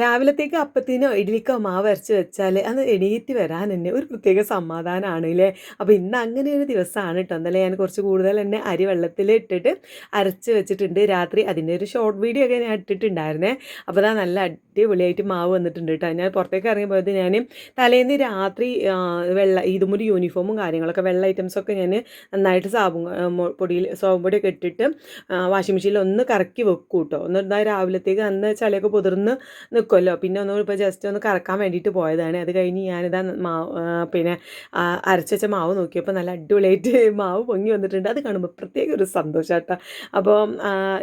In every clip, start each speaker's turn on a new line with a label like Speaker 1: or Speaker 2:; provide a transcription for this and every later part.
Speaker 1: രാവിലത്തേക്ക് അപ്പത്തിനോ ഇഡ്ഡലിക്കോ മാവ് അരച്ച് വെച്ചാൽ അത് എണീറ്റ് വരാൻ തന്നെ ഒരു പ്രത്യേക സമാധാനമാണ് അല്ലേ. അപ്പോൾ ഇന്ന് അങ്ങനെ ഒരു ദിവസമാണ് കേട്ടോ. ഇന്നലെ ഞാൻ കുറച്ച് കൂടുതൽ തന്നെ അരി വെള്ളത്തിൽ ഇട്ടിട്ട് അരച്ച് വെച്ചിട്ടുണ്ട്. രാത്രി അതിൻ്റെ ഒരു ഷോർട്ട് വീഡിയോ ഒക്കെ ഞാൻ ഇട്ടിട്ടുണ്ടായിരുന്നേ. അപ്പോൾ അതാ നല്ല അടിപൊളിയായിട്ട് മാവ് വന്നിട്ടുണ്ട് കേട്ടോ. ഞാൻ പുറത്തേക്ക് ഇറങ്ങിപ്പോയത് ഞാൻ തലേന്ന് രാത്രി ഇതുമൊരു യൂണിഫോമും കാര്യങ്ങളൊക്കെ വെള്ള ഐറ്റംസൊക്കെ ഞാൻ നന്നായിട്ട് പൊടിയിൽ സോപ്പും പൊടിയൊക്കെ ഇട്ടിട്ട് വാഷിംഗ് മെഷീനിൽ ഒന്ന് കറക്കി വെക്കും കേട്ടോ. എന്നിട്ട് രാവിലത്തേക്ക് അന്ന് ചളിയൊക്കെ പുതിർന്ന് നിൽക്കുമല്ലോ. പിന്നെ ഇപ്പോൾ ജസ്റ്റ് ഒന്ന് കറക്കാൻ വേണ്ടിയിട്ട് പോയതാണ്. അത് കഴിഞ്ഞ് ഞാനിതാ പിന്നെ അരച്ച് വെച്ച മാവ് നോക്കിയപ്പോൾ നല്ല അടിപൊളിയായിട്ട് മാവ് പൊങ്ങി വന്നിട്ടുണ്ട്. അത് കാണുമ്പോൾ പ്രത്യേക ഒരു സന്തോഷം കേട്ടോ. അപ്പോൾ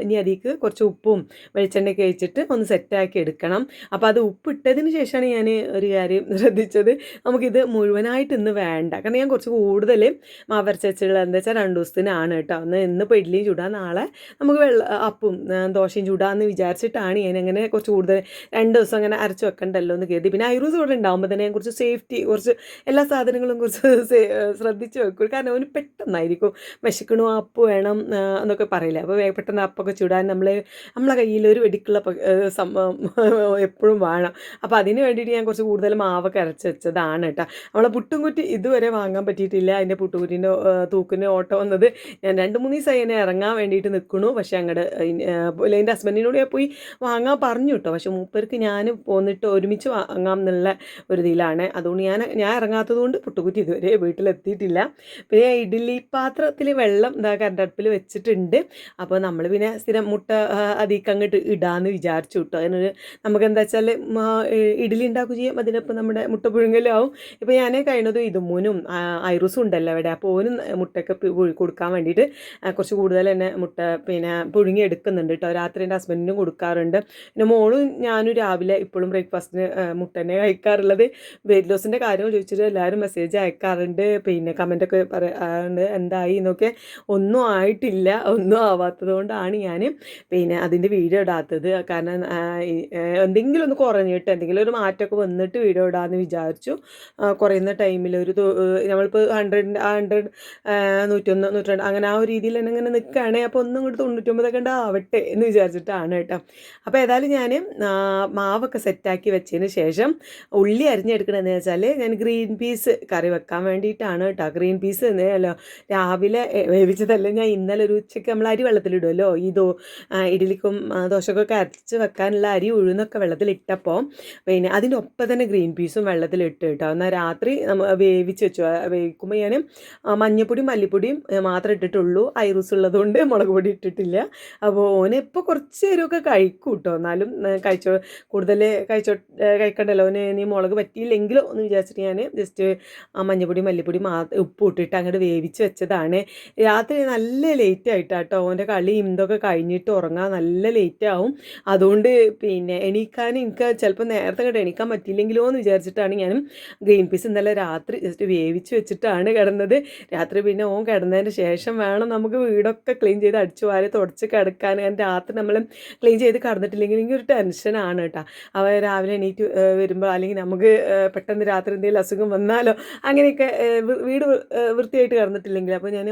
Speaker 1: ഇനി അതിലേക്ക് കുറച്ച് ഉപ്പും വെളിച്ചെണ്ണയൊക്കെ ഒഴിച്ചിട്ട് ഒന്ന് സെറ്റാക്കി എടുക്കണം. അപ്പോൾ അത് ഉപ്പിട്ടതിന് ശേഷമാണ് ഞാൻ ഒരു കാര്യം ശ്രദ്ധിച്ചത്, നമുക്കിത് മുഴുവനായിട്ട് ഇന്ന് വേണ്ട. കാരണം ഞാൻ കുറച്ച് കൂടുതൽ മാവരച്ച് വെച്ചുള്ളത് എന്താ വെച്ചാൽ 2 ദിവസത്തിനാണ് കേട്ടോ. ഇന്നിപ്പോൾ ഇഡ്ഡലിയും ചൂടാൻ, നാളെ നമുക്ക് അപ്പവും ദോശയും ചൂടാന്ന് വിചാരിച്ചിട്ടാണ് ഞാൻ അങ്ങനെ കുറച്ച് കൂടുതൽ 2 ദിവസം അങ്ങനെ അരച്ച് വെക്കണ്ടല്ലോ എന്ന് കരുതി. പിന്നെ ഐറൂസ് ഇവിടെ ഉണ്ടാകുമ്പോൾ തന്നെ ഞാൻ കുറച്ച് സേഫ്റ്റി, കുറച്ച് എല്ലാ സാധനങ്ങളും കുറച്ച് ശ്രദ്ധിച്ച് വെക്കും. കാരണം അവന് പെട്ടെന്നായിരിക്കും വിശക്കണു, അപ്പ് വേണം എന്നൊക്കെ പറയില്ല. അപ്പോൾ പെട്ടെന്ന് അപ്പൊക്കെ ചൂടാൻ നമ്മളെ കയ്യിൽ ഒരു വെടിക്കുള്ള സംഭവം എപ്പോഴും വേണം. അപ്പോൾ അതിന് വേണ്ടിയിട്ട് ഞാൻ കുറച്ച് കൂടുതൽ മാവൊക്കെ അരച്ച് വെച്ചതാണ് കേട്ടോ. നമ്മളെ പുട്ടുംകുറ്റി ഇതുവരെ വാങ്ങാൻ പറ്റിയിട്ടില്ല. അതിൻ്റെ പുട്ടുകുറ്റീൻ്റെ തൂക്കിൻ്റെ ഓട്ടം വന്നത് ഞാൻ 2-3 ദിവസമായി അതിനെ ഇറങ്ങാൻ വേണ്ടിയിട്ട് നിൽക്കണു. പക്ഷേ അങ്ങോട്ട് എൻ്റെ ഹസ്ബൻഡിനോട് ഞാൻ പോയി വാങ്ങാൻ പറഞ്ഞു കേട്ടോ. പക്ഷേ മൂപ്പർക്ക് ഞാൻ പോന്നിട്ട് ഒരുമിച്ച് വാങ്ങാം എന്നുള്ള ഒരു ഇതിലാണ്. അതുകൊണ്ട് ഞാൻ ഇറങ്ങാത്തത് കൊണ്ട് പുട്ടുകുറ്റി ഇതുവരെ വീട്ടിലെത്തിയിട്ടില്ല. പിന്നെ ഇഡ്ഡലി പാത്രത്തിൽ വെള്ളം കരണ്ടടുപ്പിൽ വെച്ചിട്ടുണ്ട്. അപ്പോൾ നമ്മൾ പിന്നെ സ്ഥിരം മുട്ട അതിലേക്ക് അങ്ങോട്ട് ഇടാമെന്ന് വിചാരിച്ചു കേട്ടോ. അതിനൊരു നമുക്ക് എന്താ വെച്ചാൽ ഇഡ്ഡലി ഉണ്ടാക്കുകയും ചെയ്യും, അതിനൊപ്പം നമ്മുടെ മുട്ട പുഴുങ്ങലാവും. ഇപ്പോൾ ഞാൻ കഴിഞ്ഞതും ഇതുമൂനും ഐറൂസും ഉണ്ടല്ലോ അവിടെ. അപ്പോൾ ഓനും മുട്ടയൊക്കെ കൊടുക്കാൻ വേണ്ടിയിട്ട് കുറച്ച് കൂടുതൽ തന്നെ മുട്ട പിന്നെ പുഴുങ്ങി എടുക്കുന്നുണ്ട് കേട്ടോ. രാത്രി എൻ്റെ ഹസ്ബൻഡിനും കൊടുക്കാറുണ്ട്. പിന്നെ മോളും ഞാനും രാവിലെ ഇപ്പോഴും ബ്രേക്ക്ഫാസ്റ്റിന് മുട്ട തന്നെ കഴിക്കാറുള്ളത്. വെയിറ്റ് ലോസിൻ്റെ കാര്യം ചോദിച്ചിട്ട് എല്ലാവരും മെസ്സേജ് അയക്കാറുണ്ട്, പിന്നെ കമൻറ്റൊക്കെ പറയാറുണ്ട് എന്തായി എന്നൊക്കെ. ഒന്നും ആയിട്ടില്ല, ഒന്നും ആവാത്തത് കൊണ്ടാണ് ഞാൻ പിന്നെ അതിൻ്റെ വീഡിയോ ഇടാത്തത്. കാരണം എന്തെങ്കിലും ഒന്ന് കുറഞ്ഞിട്ട് എന്തെങ്കിലും ഒരു മാറ്റമൊക്കെ വന്നിട്ട് വീഡിയോ ഇടാമെന്ന് വിചാരിച്ചു. കുറയുന്ന ടൈമിൽ നമ്മളിപ്പോൾ 100 101 102 അങ്ങനെ ആ ഒരു രീതിയിൽ തന്നെ ഇങ്ങനെ നിൽക്കുകയാണെങ്കിൽ അപ്പോൾ ഒന്നും കൂടി 99 ആവട്ടെ എന്ന് വിചാരിച്ചിട്ടാണ് കേട്ടോ. അപ്പോൾ ഏതായാലും ഞാൻ മാവൊക്കെ സെറ്റാക്കി വെച്ചതിന് ശേഷം ഉള്ളി അരിഞ്ഞെടുക്കണമെന്ന് വെച്ചാൽ ഞാൻ ഗ്രീൻ പീസ് കറി വെക്കാൻ വേണ്ടിയിട്ടാണ് കേട്ടോ. ഗ്രീൻ പീസ് എന്നല്ലോ രാവിലെ വേവിച്ചതല്ല, ഞാൻ ഇന്നലെ ഒരു ഉച്ചയ്ക്ക് നമ്മൾ അരി വെള്ളത്തിലിടുമല്ലോ, ഇഡ്ഡലിക്കും ദോശക്കൊക്കെ അരച്ച് വെക്കാനുള്ള അരി ഉഴുന്നൊക്കെ വെള്ളത്തിലിട്ടപ്പോൾ പിന്നെ അതിൻ്റെ ഒപ്പം തന്നെ ഗ്രീൻ പീസും വെള്ളത്തിലിട്ട് കേട്ടോ. എന്നാൽ രാത്രി നമ്മൾ വേവിച്ച് വെച്ചു. വേവിക്കുമ്പോൾ ഞാൻ മഞ്ഞപ്പൊടിയും മല്ലിപ്പൊടിയും മാത്രമേ ഇട്ടിട്ടുള്ളൂ. ഐറൂസ് ഉള്ളതുകൊണ്ട് മുളക് പൊടി ഇട്ടിട്ടില്ല. അപ്പോൾ ഓന് ഇപ്പോൾ കുറച്ച് നേരമൊക്കെ കഴിക്കും കേട്ടോ. എന്നാലും കൂടുതൽ കഴിക്കണ്ടല്ലോ ഓന്. ഇനി മുളക് പറ്റിയില്ലെങ്കിലോ എന്ന് വിചാരിച്ചിട്ട് ഞാൻ ജസ്റ്റ് മഞ്ഞപ്പൊടി മല്ലിപ്പൊടി ഉപ്പ് ഇട്ടിട്ട് അങ്ങോട്ട് വേവിച്ച് വെച്ചതാണ്. രാത്രി നല്ല ലേറ്റ് ആയിട്ടാട്ടോ ഓൻ്റെ കളിയും ഇതൊക്കെ കഴിഞ്ഞിട്ട് ഉറങ്ങാൻ നല്ല ലേറ്റ് ആവും. അതുകൊണ്ട് പിന്നെ എണീക്കാൻ എനിക്ക് ചിലപ്പോൾ നേരത്തെ അങ്ങോട്ട് എണീക്കാൻ പറ്റിയില്ലെങ്കിലോ എന്ന് വിചാരിച്ചിട്ടാണ് ഞാൻ ഗ്രീൻ പീസ് ഇന്നലെ രാത്രി ജസ്റ്റ് വേവിച്ച് വെച്ചിട്ടാണ് കിടന്നത്. രാത്രി പിന്നെ ഓൻ കിടന്നതിന് ശേഷം വേണം നമുക്ക് വീടൊക്കെ ക്ലീൻ ചെയ്ത് അടിച്ചു വാരി തുടച്ച് കിടക്കാൻ. കാരണം രാത്രി നമ്മൾ ക്ലീൻ ചെയ്ത് കിടന്നിട്ടില്ലെങ്കിൽ എനിക്ക് ഒരു ടെൻഷനാണ് കേട്ടോ. അവ രാവിലെ എണീറ്റ് വരുമ്പോൾ അല്ലെങ്കിൽ നമുക്ക് പെട്ടെന്ന് രാത്രി എന്തെങ്കിലും അസുഖം വന്നാലോ അങ്ങനെയൊക്കെ വീട് വൃത്തിയായിട്ട് കിടന്നിട്ടില്ലെങ്കിൽ. അപ്പോൾ ഞാൻ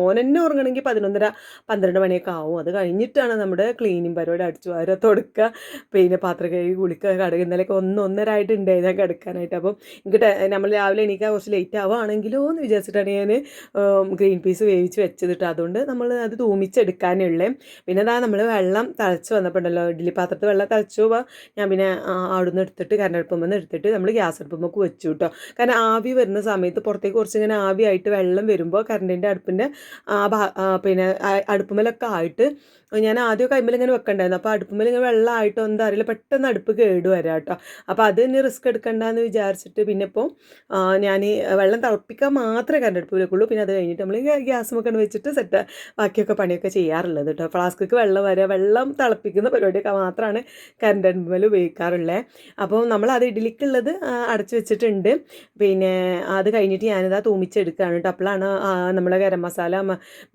Speaker 1: ഓനെന്നെ ഉറങ്ങണമെങ്കിൽ 11:30-12 മണിയൊക്കെ ആവും. അത് കഴിഞ്ഞിട്ടാണ് നമ്മുടെ ക്ലീനിങ് പരിപാടി, അടിച്ചു വാരുക, തുടക്കുക, പിന്നെ പാത്രം കഴുകി കുളിക്കുക, കടുക്. ഇന്നലെയൊക്കെ 1-1:30 ആയിട്ടുണ്ട് ഞാൻ കിടക്കാനായിട്ട്. അപ്പം എനിക്ക് നമ്മൾ രാവിലെ എണീക്കാൻ കുറച്ച് ലേറ്റ് ആവുകയാണെങ്കിലോ എന്ന് വിചാരിച്ചിട്ടാണ് ഞാൻ ഗ്രീൻ പീസ് വേവിച്ച് വെച്ചത് കേട്ടോ. അതുകൊണ്ട് നമ്മൾ അത് തൂമിച്ചെടുക്കാനുള്ളേ. പിന്നെ നമ്മൾ വെള്ളം തിളച്ച് വന്നപ്പോൾ ഉണ്ടല്ലോ, ഇഡ്ഡലി പാത്രത്തിൽ വെള്ളം തിളച്ചു പോവാ. ഞാൻ പിന്നെ അവിടുന്ന് എടുത്തിട്ട് കരണ്ടടുപ്പുമ്പോൾ നിന്ന് എടുത്തിട്ട് നമ്മൾ ഗ്യാസ് അടുപ്പുമ്പോൾ വെച്ചു കേട്ടോ. കാരണം ആവി വരുന്ന സമയത്ത് പുറത്തേക്ക് കുറച്ചിങ്ങനെ ആവിയായിട്ട് വെള്ളം വരുമ്പോൾ കറണ്ടിൻ്റെ അടുപ്പിൻ്റെ പിന്നെ അടുപ്പുമേലൊക്കെ ആയിട്ട് ഞാൻ ആദ്യം കൈമേലിങ്ങനെ വെക്കണ്ടായിരുന്നു. അപ്പോൾ അടുപ്പുമേലിങ്ങനെ വെള്ളമായിട്ടോ എന്താ അറിയില്ല, പെട്ടെന്ന് അടുപ്പ് കേട് വരാം കേട്ടോ. അപ്പോൾ അത് തന്നെ റിസ്ക് എടുക്കണ്ടെന്ന് വിചാരിച്ചിട്ട് പിന്നെ ഇപ്പോൾ ഞാൻ വെള്ളം തിളപ്പിക്കാൻ മാത്രമേ കരണ്ടടുപ്പ് വെക്കുള്ളൂ. പിന്നെ അത് കഴിഞ്ഞിട്ട് നമ്മൾ ഗ്യാസുമൊക്കെ വെച്ചിട്ട് ബാക്കിയൊക്കെ പണിയൊക്കെ ചെയ്യാറുള്ളത് കേട്ടോ. ഫ്ലാസ്കിക്ക് വെള്ളം തിളപ്പിക്കുന്ന പരിപാടിയൊക്കെ മാത്രമാണ് കറണ്ട് അടുപ്പിൽ ഉപയോഗിക്കാറുള്ളത്. അപ്പോൾ നമ്മൾ അത് ഇഡ്ഡലിക്കുള്ളത് അടച്ചു വെച്ചിട്ടുണ്ട്. പിന്നെ അത് കഴിഞ്ഞിട്ട് ഞാനിതാ തൂമിച്ചെടുക്കുകയാണ് കേട്ടോ. അപ്പോഴാണ് നമ്മളെ ഗരം മസാല,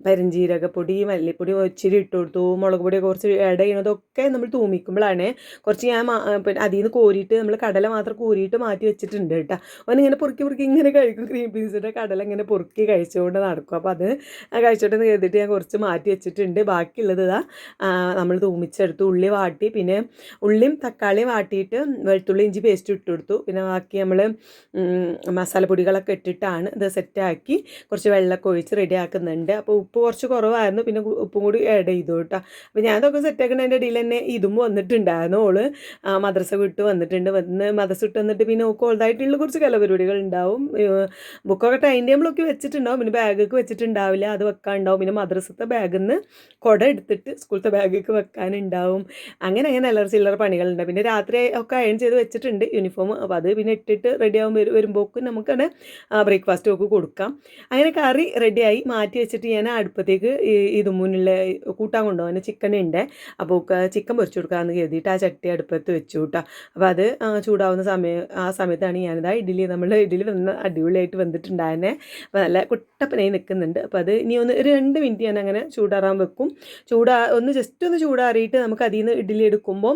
Speaker 1: പെരുംജീരകപ്പൊടി, മല്ലിപ്പൊടി ഇച്ചിരി ഇട്ട് കൊടുത്തു, മുളക് പൊടിയൊക്കെ കുറച്ച് ആഡ് ചെയ്യണതൊക്കെ നമ്മൾ തൂമിക്കുമ്പോഴാണ്. കുറച്ച് ഞാൻ പിന്നെ അതിൽ നിന്ന് കോരിയിട്ട് നമ്മൾ കടല മാത്രം കോരിയിട്ട് മാറ്റി വെച്ചിട്ടുണ്ട് കേട്ടോ. അവനിങ്ങനെ പൊറുക്കി ഇങ്ങനെ കഴിക്കും. ഗ്രീൻ പീസിൻ്റെ കടല ഇങ്ങനെ പൊറുക്കി കഴിച്ചുകൊണ്ട് നടക്കും. അപ്പോൾ അത് കഴിച്ചോട്ടെന്ന് കരുതിയിട്ട് ഞാൻ കുറച്ച് മാറ്റി വെച്ചിട്ടുണ്ട്. ബാക്കിയുള്ളത് ഇതാ നമ്മൾ തൂമിച്ചെടുത്തു. ഉള്ളി വാട്ടി, പിന്നെ ഉള്ളിയും തക്കാളിയും വാട്ടിയിട്ട് വെളുത്തുള്ളി ഇഞ്ചി പേസ്റ്റ് ഇട്ട് കൊടുത്തു. പിന്നെ ബാക്കി നമ്മൾ മസാലപ്പൊടികളൊക്കെ ഇട്ടിട്ടാണ് ഇത് സെറ്റാക്കി കുറച്ച് വെള്ളമൊക്കെ ഒഴിച്ച് റെഡിയാക്കുന്നുണ്ട്. അപ്പോൾ ഉപ്പ് കുറച്ച് കുറവായിരുന്നു, പിന്നെ ഉപ്പും കൂടി ആഡ് ചെയ്തു കേട്ടോ. അപ്പോൾ ഞാനതൊക്കെ സെറ്റാക്കുന്നതിൻ്റെ ഇടയിൽ തന്നെ ഇതും വന്നിട്ടുണ്ടായിരുന്നു. ഓള് മദ്രസ വിട്ട് വന്നിട്ടുണ്ട്. മദ്രസ വിട്ട് വന്നിട്ട് പിന്നെ ഓൾക്ക് ഓൾതായിട്ടുള്ള കുറച്ച് കലാപരിപാടികൾ ഉണ്ടാവും. ബുക്കൊക്കെ ടൈം ടേബിളൊക്കെ വെച്ചിട്ടുണ്ടാവും, പിന്നെ ബാഗൊക്കെ വെച്ചിട്ടുണ്ടാവില്ല, അത് വെക്കാനുണ്ടാവും. പിന്നെ മദ്രസത്തെ ബാഗിൽ നിന്ന് കുട എടുത്തിട്ട് സ്കൂളത്തെ ബാഗൊക്കെ വെക്കാനുണ്ടാവും. അങ്ങനെ അല്ലറ ചില്ലറ പണികളുണ്ട്. പിന്നെ രാത്രി ഒക്കെ അയൺ ചെയ്ത് വെച്ചിട്ടുണ്ട് യൂണിഫോം. അപ്പോൾ അത് പിന്നെ ഇട്ടിട്ട് റെഡി ആകുമ്പോൾ വരുമ്പോഴേക്കും നമുക്കത് ബ്രേക്ക്ഫാസ്റ്റ് ഒക്കെ കൊടുക്കാം. അങ്ങനെ കറി റെഡിയായി മാറ്റി വെച്ചിട്ട് ഞാൻ അടുപ്പത്തേക്ക് ഇത് മുന്നിൽ കൂട്ടാൻ കൊണ്ടുപോകാൻ ചിക്കൻ ഉണ്ട്. അപ്പോൾ ചിക്കൻ പൊരിച്ചു കൊടുക്കാമെന്ന് കരുതിയിട്ട് ആ ചട്ടി അടുപ്പത്ത് വെച്ചു കേട്ടോ. അപ്പോൾ അത് ചൂടാവുന്ന ആ സമയത്താണ് ഞാനിതാ ഇഡ്ഡലി വന്ന് അടിപൊളിയായിട്ട് വന്നിട്ടുണ്ടായിരുന്നെ. അപ്പോൾ നല്ല കുട്ടപ്പനായി നിൽക്കുന്നുണ്ട്. അപ്പോൾ അത് ഇനി ഒരു 2 മിനിറ്റ് ഞാൻ അങ്ങനെ ചൂടാറാൻ വെക്കും. ജസ്റ്റ് ഒന്ന് ചൂടാറിയിട്ട് നമുക്ക് അതിൽ നിന്ന് ഇഡ്ഡലി എടുക്കുമ്പോൾ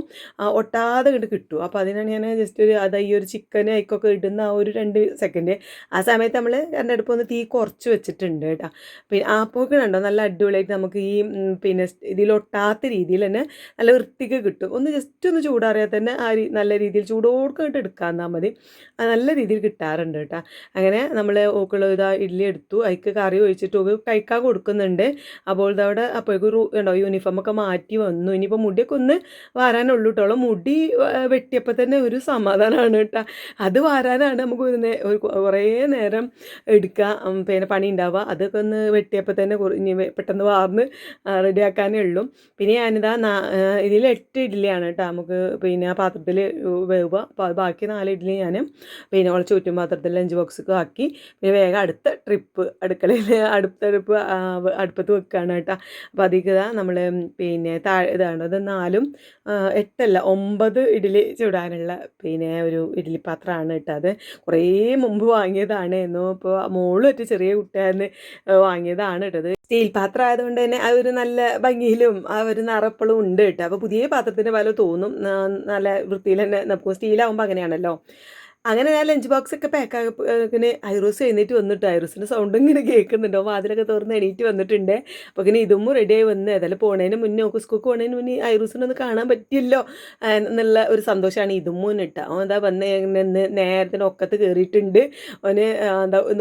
Speaker 1: ഒട്ടാതെ കണ്ട് കിട്ടും. അപ്പോൾ അതിനാണ് ഞാൻ ജസ്റ്റ് ഈ ഒരു ചിക്കൻ അയക്കൊക്കെ ഇടുന്ന ആ ഒരു 2 സെക്കൻഡ് ആ സമയത്ത് നമ്മൾ എൻ്റെ അടുപ്പൊന്ന് തീ കുറച്ച് വെച്ചിട്ടുണ്ട് കേട്ടോ. പിന്നെ ആപ്പോക്ക് കണ്ടോ നല്ല അടിപൊളിയായിട്ട് നമുക്ക് ഈ പിന്നെ ഇതിലൊട്ടാത്ത രീതിയിൽ തന്നെ നല്ല വൃത്തിക്ക് കിട്ടും. ജസ്റ്റ് ഒന്ന് ചൂടാറിയാൽ തന്നെ നല്ല രീതിയിൽ ചൂടോടുക്കായിട്ട് എടുക്കാമെന്നാൽ മതി, നല്ല രീതിയിൽ കിട്ടാറുണ്ട് കേട്ടോ. അങ്ങനെ നമ്മൾ ഓക്കുള്ള ഇഡ്ഡലി എടുത്തു, അതിക്ക് കറി ഒഴിച്ചിട്ട് കഴിക്കാൻ കൊടുക്കുന്നുണ്ട്. അപ്പോൾ ഇതവിടെ അപ്പോഴേക്കും ഉണ്ടോ യൂണിഫോമൊക്കെ മാറ്റി വന്നു. ഇനിയിപ്പോൾ മുടിയൊക്കെ ഒന്ന് വാരാനുള്ളൂ കേട്ടോ. മുടി വെട്ടിയപ്പോൾ തന്നെ ഒരു സമാധാനമാണ് കേട്ടോ. അത് വാരാനാണ് നമുക്ക് കുറേ നേരം എടുക്കുക, പിന്നെ പണി ഉണ്ടാവുക. അതൊക്കെ ഒന്ന് വെട്ടിയപ്പോൾ തന്നെ ഇനി പെട്ടെന്ന് വാർന്ന് റെഡിയാക്കാനേ ഉള്ളൂ. പിന്നെ ഞാനിതാ ഇതിൽ 8 ഇഡ്ഡലിയാണ് കേട്ടോ നമുക്ക് പിന്നെ ആ പാത്രത്തിൽ വേവുക. അപ്പോൾ ബാക്കി 4 ഇഡ്ഡലി ഞാൻ പിന്നെ കുറച്ച് ചുറ്റും പാത്രത്തിൽ ലഞ്ച് ബോക്സൊക്കെ ആക്കി പിന്നെ വേഗം അടുത്ത ട്രിപ്പ് അടുക്കളയിൽ അടുപ്പത്ത് വെക്കുകയാണ് കേട്ടോ. അപ്പോൾ അതിക്ക് നമ്മൾ പിന്നെ ഇതാണ് അത് 4 8 അല്ല 9 ഇഡ്ഡലി ചുടാനുള്ള പിന്നെ ഒരു ഇഡ്ഡലി പാത്രമാണ് കേട്ടോ. അത് കുറേ മുമ്പ് വാങ്ങിയതാണ്. ഇപ്പോൾ മോളും ചെറിയ കുട്ടിയായിരുന്നു വാങ്ങിയതാണ് കേട്ടത്. സ്റ്റീൽ പാത്രം ആയതുകൊണ്ട് തന്നെ ആ ഒരു നല്ല ഭംഗിയിലും ആ ഒരു നിറപ്പളും ഉണ്ട് കേട്ടോ. അപ്പോൾ പുതിയ പാത്രത്തിൻ്റെ പോലെ തോന്നും, നല്ല വൃത്തിയിൽ തന്നെ നമുക്ക്. സ്റ്റീലാവുമ്പോൾ അങ്ങനെയാണല്ലോ. അങ്ങനെ ഞാൻ ലഞ്ച് ബോക്സൊക്കെ പാക്കാക്കിന് ഐറൂസ് എഴുന്നേറ്റ് വന്നിട്ട് ഐറൂസിൻ്റെ സൗണ്ട് ഇങ്ങനെ കേൾക്കുന്നുണ്ടോ, വാതിലൊക്കെ തുറന്ന് എണീറ്റ് വന്നിട്ടുണ്ട്. അപ്പോൾ ഇങ്ങനെ ഇതും റെഡിയായി വന്ന് ഏതായാലും പോണതിന് മുന്നേ സ്കൂൾക്ക് പോണതിന് മുന്നേ ഐറൂസിനൊന്ന് കാണാൻ പറ്റിയല്ലോ എന്നുള്ള ഒരു സന്തോഷമാണ് ഇതും ഇട്ട. അവൻ എന്താ വന്ന് നേരത്തിന് ഒക്കത്ത് കയറിയിട്ടുണ്ട്. അവന്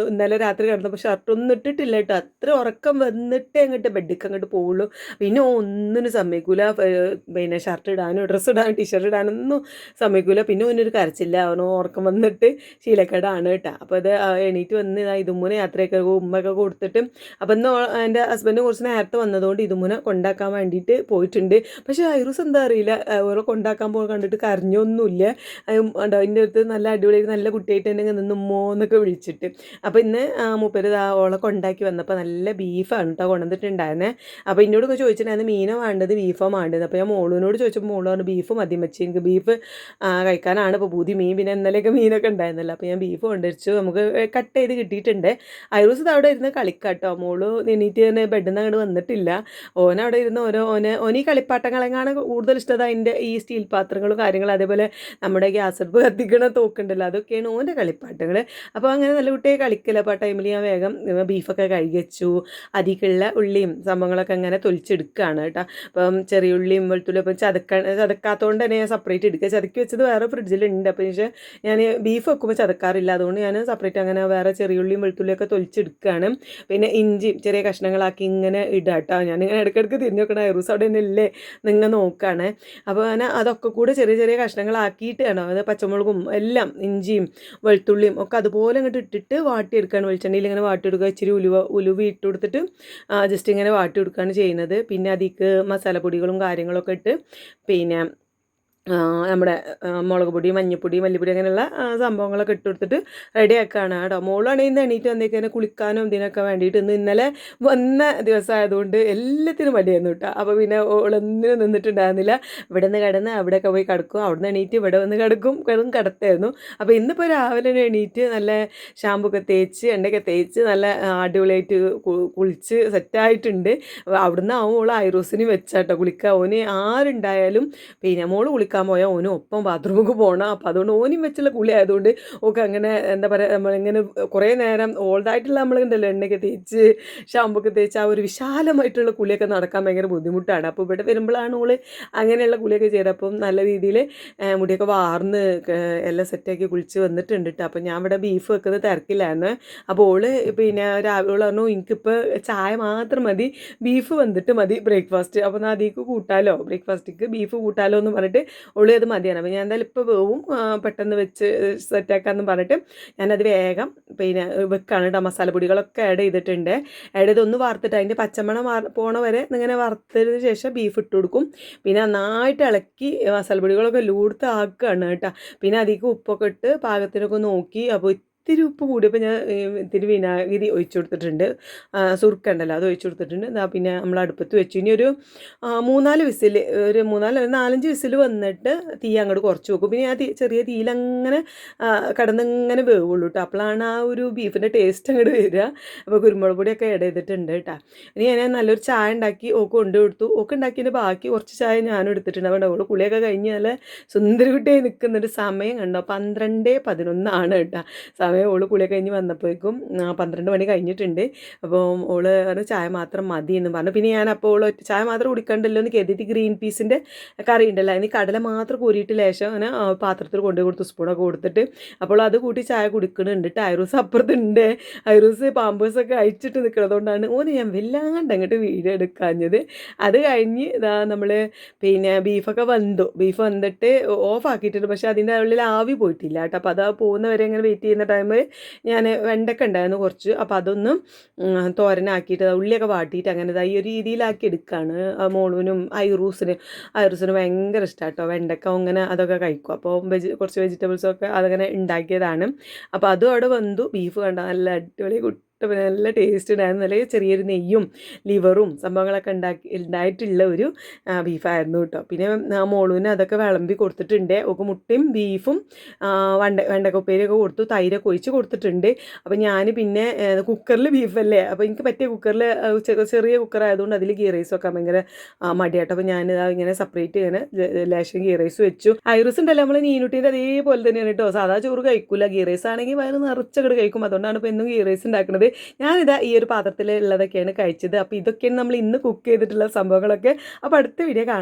Speaker 1: ഇന്നലെ രാത്രി കിടന്നപ്പോൾ ഷർട്ടൊന്നും ഇട്ടിട്ടില്ല കേട്ടോ. അത്ര ഉറക്കം വന്നിട്ടേ ബെഡിക്ക് അങ്ങോട്ട് പോവുള്ളൂ. പിന്നെ ഒന്നിനും സമ്മതിക്കൂല, പിന്നെ ഷർട്ട് ഇടാനും ഡ്രസ്സ് ഇടാനും ടീഷർട്ട് ഇടാനൊന്നും സമ്മതിക്കൂല. പിന്നെ അവനൊരു കരച്ചില്ല, അവനോ ഉറക്കം വന്നിട്ട് ശീലക്കേടാണ് കേട്ടോ. അപ്പോൾ അത് എണീറ്റ് വന്ന് ഇതുമ്മൂനെ യാത്രയൊക്കെ ഉമ്മയൊക്കെ കൊടുത്തിട്ട് അപ്പോൾ ഇന്ന് എൻ്റെ ഹസ്ബൻഡ് കുറച്ച് നേരത്തെ വന്നതുകൊണ്ട് ഇതുമ്മൂനെ കൊണ്ടാക്കാൻ വേണ്ടിയിട്ട് പോയിട്ടുണ്ട്. പക്ഷേ ഐറൂസ് എന്താ അറിയില്ല, ഓരോ കൊണ്ടാക്കാൻ പോയി കണ്ടിട്ട് കരഞ്ഞൊന്നുമില്ല. അതിൻ്റെ അടുത്ത് നല്ല അടിപൊളിയായിട്ട് നല്ല കുട്ടിയായിട്ട് തന്നെ നിന്നുമ്മോ എന്നൊക്കെ വിളിച്ചിട്ട്. അപ്പോൾ ഇന്ന് മൂപ്പര് ഓളെ കൊണ്ടാക്കി വന്നപ്പോൾ നല്ല ബീഫാണ് കേട്ടോ കൊണ്ടുവന്നിട്ടുണ്ടായിരുന്നേ. അപ്പോൾ എന്നോട് ചോദിച്ചിട്ടുണ്ടായിരുന്നു മീനോ വേണ്ടത് ബീഫോ വേണ്ടത്. അപ്പോൾ ഞാൻ മോളിനോട് ചോദിച്ചപ്പോൾ മോള് പറഞ്ഞു ബീഫ് മതി മച്ചി, എനിക്ക് ബീഫ് കഴിക്കാനാണ് ഇപ്പോൾ പുതിയ മീൻ. പിന്നെ ഇന്നലെയൊക്കെ മീനൊക്കെ ഉണ്ടായിരുന്നല്ലോ. അപ്പോൾ ഞാൻ ബീഫ് കൊണ്ടുവച്ചു, നമുക്ക് കട്ട് ചെയ്ത് കിട്ടിയിട്ടുണ്ട്. ഐറൂസ് അവിടെ ഇരുന്ന് കളിക്കാട്ടോ. മോള് എണീറ്റ് തന്നെ ബെഡിൽ നിന്ന് അങ്ങോട്ട് വന്നിട്ടില്ല. ഓനവിടെ ഇരുന്ന് ഓനീ കളിപ്പാട്ടങ്ങളെങ്ങാണ് കൂടുതൽ ഇഷ്ടത. അതിൻ്റെ ഈ സ്റ്റീൽ പാത്രങ്ങളും കാര്യങ്ങളും അതേപോലെ നമ്മുടെ ഗ്യാസ് അടുപ്പ് കത്തിക്കണ തോക്കുണ്ടല്ലോ, അതൊക്കെയാണ് ഓൻ്റെ കളിപ്പാട്ടങ്ങൾ. അപ്പോൾ അങ്ങനെ നല്ല കുട്ടിയെ കളിക്കില്ല. അപ്പോൾ ആ ടൈമിൽ ഞാൻ വേഗം ബീഫൊക്കെ കഴുകി വെച്ചു. അതിക്കുള്ള ഉള്ളിയും സംഭവങ്ങളൊക്കെ അങ്ങനെ തൊലിച്ചെടുക്കുകയാണ് കേട്ടോ. അപ്പം ചെറിയ ഉള്ളിയും വെളുത്തുള്ളി അപ്പം ചതക്കാത്തതുകൊണ്ട് തന്നെ ഞാൻ സെപ്പറേറ്റ് എടുക്കുക. ചതക്കി വെച്ചത് വേറെ ഫ്രിഡ്ജിലുണ്ട്. അപ്പോൾ ഞാൻ ബീഫ് വെക്കുമ്പോൾ ചതക്കാറില്ല, അതുകൊണ്ട് ഞാൻ സെപ്പറേറ്റ് അങ്ങനെ വേറെ ചെറിയുള്ളിയും വെളുത്തുള്ളിയൊക്കെ തൊലിച്ചെടുക്കുകയാണ്. പിന്നെ ഇഞ്ചി ചെറിയ കഷ്ണങ്ങളാക്കി ഇങ്ങനെ ഇടാം കേട്ടോ. ഞാനിങ്ങനെ ഇടയ്ക്കിടയ്ക്ക് തിരിഞ്ഞു നോക്കണം, ഐറൂസ് അവിടെ തന്നെ ഇല്ലേ നിങ്ങൾ നോക്കുകയാണ്. അപ്പോൾ അങ്ങനെ അതൊക്കെ കൂടെ ചെറിയ ചെറിയ കഷ്ണങ്ങളാക്കിയിട്ട് വേണം, അത് പച്ചമുളകും എല്ലാം ഇഞ്ചിയും വെളുത്തുള്ളിയും ഒക്കെ അതുപോലെ ഇങ്ങോട്ട് ഇട്ടിട്ട് വാട്ടിയെടുക്കുകയാണ്. വെളിച്ചെണ്ണയിൽ ഇങ്ങനെ വാട്ടിയെടുക്കുക. ഇച്ചിരി ഉലുവ ഇട്ട് കൊടുത്തിട്ട് ജസ്റ്റ് ഇങ്ങനെ വാട്ടിയെടുക്കുകയാണ് ചെയ്യുന്നത്. പിന്നെ അതിക്ക് മസാലപ്പൊടികളും കാര്യങ്ങളൊക്കെ ഇട്ട് പിന്നെ നമ്മുടെ മുളക് പൊടി, മഞ്ഞൾപ്പൊടി, മല്ലിപ്പൊടി അങ്ങനെയുള്ള സംഭവങ്ങളൊക്കെ ഇട്ട് കൊടുത്തിട്ട് റെഡിയാക്കുകയാണ് കേട്ടോ. മോളാണെങ്കിൽ ഇന്ന് എണീറ്റ് വന്നേക്കന്നെ കുളിക്കാനും ഇതിനൊക്കെ വേണ്ടിയിട്ട് ഇന്നലെ വന്ന ദിവസമായതുകൊണ്ട് എല്ലാത്തിനും മടിയായിരുന്നു കേട്ടോ. അപ്പോൾ പിന്നെ ഓളൊന്നിനും നിന്നിട്ടുണ്ടായിരുന്നില്ല. ഇവിടെ നിന്ന് കിടന്ന് അവിടെയൊക്കെ പോയി കിടക്കും, അവിടെ നിന്ന് എണീറ്റ് ഇവിടെ വന്ന് കിടത്തായിരുന്നു. അപ്പോൾ ഇന്നിപ്പോൾ രാവിലെ എണീറ്റ് നല്ല ഷാമ്പൊക്കെ തേച്ച് എണ്ണയൊക്കെ തേച്ച് നല്ല അടിപൊളിയായിട്ട് കുളിച്ച് സെറ്റായിട്ടുണ്ട്. അവിടുന്ന് ഓൾ ഐറോസിന് വെച്ചാട്ടോ കുളിക്കുക. ഓന് ആരുണ്ടായാലും പിന്നെ മോള് കുളിക്കാൻ പോയാൽ ഓനും ഒപ്പം ബാത്റൂമിലേക്ക് പോകണം. അപ്പോൾ അതുകൊണ്ട് ഓനും വെച്ചുള്ള കുളി ആയതുകൊണ്ട് ഓക്കെ അങ്ങനെ എന്താ പറയുക, നമ്മളിങ്ങനെ കുറേ നേരം ഓൾഡായിട്ടുള്ള നമ്മളുണ്ടല്ലോ എണ്ണയൊക്കെ തേച്ച് ഷാമ്പൊക്കെ തേച്ച് ആ ഒരു വിശാലമായിട്ടുള്ള കുളിയൊക്കെ നടക്കാൻ ഭയങ്കര ബുദ്ധിമുട്ടാണ്. അപ്പോൾ ഇവിടെ വരുമ്പോഴാണ് ഓള് അങ്ങനെയുള്ള കുളിയൊക്കെ ചെയ്തത്. അപ്പം നല്ല രീതിയിൽ മുടിയൊക്കെ വാർന്ന് എല്ലാം സെറ്റാക്കി കുളിച്ച് വന്നിട്ടുണ്ട് കേട്ടോ. അപ്പോൾ ഞാൻ ഇവിടെ ബീഫ് വെക്കുന്നത് തിരക്കില്ലായിരുന്നു. അപ്പോൾ ഓള് പിന്നെ രാവിലെ പറഞ്ഞു എനിക്കിപ്പോൾ ചായ മാത്രം മതി, ബീഫ് വന്നിട്ട് മതി ബ്രേക്ക്ഫാസ്റ്റ്. അപ്പോൾ എന്നാൽ അതിലേക്ക് കൂട്ടാലോ, ബ്രേക്ക്ഫാസ്റ്റിക്ക് ബീഫ് കൂട്ടാലോ എന്ന് പറഞ്ഞിട്ട് ഉള്ളി അത് മതിയാണ്. അപ്പോൾ ഞാൻ എന്തായാലും ഇപ്പോൾ വേവും പെട്ടെന്ന് വെച്ച് സെറ്റാക്കാമെന്ന് പറഞ്ഞിട്ട് ഞാനത് വേഗം പിന്നെ വെക്കാണ് കേട്ടോ. മസാലപ്പൊടികളൊക്കെ ആഡ് ചെയ്തിട്ടുണ്ട്. ആഡ് ചെയ്ത് ഒന്ന് വറുത്തിട്ട് അതിൻ്റെ പച്ചമണം പോണ വരെ ഇങ്ങനെ വറുത്തതിന് ശേഷം ബീഫ് ഇട്ട് കൊടുക്കും. പിന്നെ നന്നായിട്ട് ഇളക്കി മസാലപ്പൊടികളൊക്കെ ലൂടുത്ത് ആക്കുകയാണ് കേട്ടോ. പിന്നെ അതിലേക്ക് ഉപ്പൊക്കെ ഇട്ട് പാകത്തിനൊക്കെ നോക്കി. അപ്പോൾ ഇത്തിരി ഉപ്പ് കൂടിയപ്പോൾ ഞാൻ ഇത്തിരി വിനാഗിരി ഒഴിച്ചു കൊടുത്തിട്ടുണ്ട്, സുർക്ക ഉണ്ടല്ലോ അത് ഒഴിച്ചു കൊടുത്തിട്ടുണ്ട്. പിന്നെ നമ്മൾ അടുപ്പത്ത് വെച്ചു. ഇനി ഒരു 3-4 വിസിൽ, ഒരു 4-5 വിസിൽ വന്നിട്ട് തീ അങ്ങോട്ട് കുറച്ച് വെക്കും. പിന്നെ ആ ചെറിയ തീയിലങ്ങനെ കിടന്നിങ്ങനെ വേവുള്ളൂ കേട്ടോ. അപ്പോഴാണ് ആ ഒരു ബീഫിൻ്റെ ടേസ്റ്റ് അങ്ങോട്ട് വരിക. അപ്പോൾ കുരുമുളക് പൊടിയൊക്കെ ആഡ് ചെയ്തിട്ടുണ്ട് കേട്ടോ. ഇനി ഞാൻ നല്ലൊരു ചായ ഉണ്ടാക്കി ഓക്ക് കൊണ്ടു കൊടുത്തു. ഓക്ക് ഉണ്ടാക്കിയതിൻ്റെ ബാക്കി കുറച്ച് ചായ ഞാനും എടുത്തിട്ടുണ്ട്. അതുകൊണ്ട് അവൾ കുളിയൊക്കെ കഴിഞ്ഞ് നല്ല സുന്ദരകുട്ടിയായി നിൽക്കുന്നൊരു സമയം കണ്ടോ, 12:11 കേട്ടോ സമയം. ഓള് കുളിയൊക്കെ കഴിഞ്ഞ് വന്നപ്പോഴേക്കും 12 മണി കഴിഞ്ഞിട്ടുണ്ട്. അപ്പോൾ ഓള് പറഞ്ഞു ചായ മാത്രം മതി എന്ന് പറഞ്ഞു. പിന്നെ ഞാൻ അപ്പോൾ ഓള് ചായ മാത്രം കുടിക്കണ്ടല്ലോ എന്ന് കരുതിയിട്ട് ഗ്രീൻ പീസിൻ്റെ കറി ഉണ്ടല്ലോ, അതിന് കടല മാത്രം കോരിയിട്ട് ലേശം അങ്ങനെ പാത്രത്തിൽ കൊണ്ടു കൊടുത്തു, സ്പൂണൊക്കെ കൊടുത്തിട്ട്. അപ്പോൾ അത് കൂട്ടി ചായ കുടിക്കുന്നുണ്ട്. ഐറൂസ് അപ്പുറത്തുണ്ട്. ഐറൂസ് പാമ്പേഴ്സൊക്കെ അയച്ചിട്ട് നിൽക്കുന്നതുകൊണ്ടാണ് ഓന് ഞാൻ വല്ലാണ്ട് അങ്ങോട്ട് വീഡിയോ എടുക്കാഞ്ഞത്. അത് കഴിഞ്ഞ് ഇതാ നമ്മൾ പിന്നെ ബീഫൊക്കെ ബീഫ് വന്നിട്ട് ഓഫ് ആക്കിയിട്ടുണ്ട്. പക്ഷേ അതിൻ്റെ ഉള്ളിൽ ആവി പോയിട്ടില്ല കേട്ടോ. അപ്പോൾ അത് പോകുന്നവരെ ഇങ്ങനെ വെയിറ്റ് ചെയ്യുന്ന ടൈമിൽ ഞാൻ വെണ്ടക്ക ഉണ്ടായിരുന്നു കുറച്ച്, അപ്പോൾ അതൊന്നും തോരനാക്കിയിട്ട് ഉള്ളിയൊക്കെ വാട്ടിയിട്ട് അങ്ങനെ ഈ ഒരു രീതിയിലാക്കി എടുക്കുകയാണ്. മോളൂനും ഐറൂസിന് ഭയങ്കര ഇഷ്ടമാണ് കേട്ടോ വെണ്ടക്ക. അങ്ങനെ അതൊക്കെ കഴിക്കും. അപ്പോൾ കുറച്ച് വെജിറ്റബിൾസൊക്കെ അതങ്ങനെ ഉണ്ടാക്കിയതാണ്. അപ്പോൾ അതും അവിടെ വന്നു. ബീഫ് കണ്ട നല്ല അടിപൊളി പിന്നെ നല്ല ടേസ്റ്റ് ഉണ്ടായിരുന്നു. നല്ല ചെറിയൊരു നെയ്യും ലിവറും സംഭവങ്ങളൊക്കെ ഉണ്ടായിട്ടുള്ള ഒരു ബീഫായിരുന്നു കേട്ടോ. പിന്നെ മോളൂന് അതൊക്കെ വിളമ്പി കൊടുത്തിട്ടുണ്ട്. ഒക്കെ മുട്ടയും ബീഫും വെണ്ടക്ക ഉപ്പേരിയൊക്കെ കൊടുത്തു, തൈരൊക്കെ ഒഴിച്ച് കൊടുത്തിട്ടുണ്ട്. അപ്പോൾ ഞാൻ പിന്നെ കുക്കറിൽ ബീഫല്ലേ, അപ്പോൾ എനിക്ക് പറ്റിയ കുക്കറിൽ ചെറിയ കുക്കർ ആയതുകൊണ്ട് അതിൽ ഗീ റൈസ് വെക്കാൻ ഭയങ്കര മടിയാട്ടോ. അപ്പോൾ ഞാനിതാ ഇങ്ങനെ സെപ്പറേറ്റ് ഇങ്ങനെ ലേശം ഗീ റൈസ് വെച്ചു. ഐറൂസ് ഉണ്ടല്ലോ നമ്മൾ നീനുട്ടീൻ്റെ അതേപോലെ തന്നെയാണ് കേട്ടോ. സാധാ ചോറ് കഴിക്കില്ല, ഗീ റൈസ് ആണെങ്കിൽ വയറ് നിറച്ചങ്ങോട്ട് കഴിക്കും. അതുകൊണ്ടാണ് ഇപ്പോൾ എന്നും ഗീ റൈസ് ഉണ്ടാക്കുന്നത്. ഞാനിതാ ഈ ഒരു പാത്രത്തിലുള്ളതൊക്കെയാണ് കഴിച്ചത്. അപ്പോൾ ഇതൊക്കെയാണ് നമ്മൾ ഇന്ന് കുക്ക് ചെയ്തിട്ടുള്ള സംഭവങ്ങളൊക്കെ. അപ്പോൾ അടുത്ത വീഡിയോ കാണാം.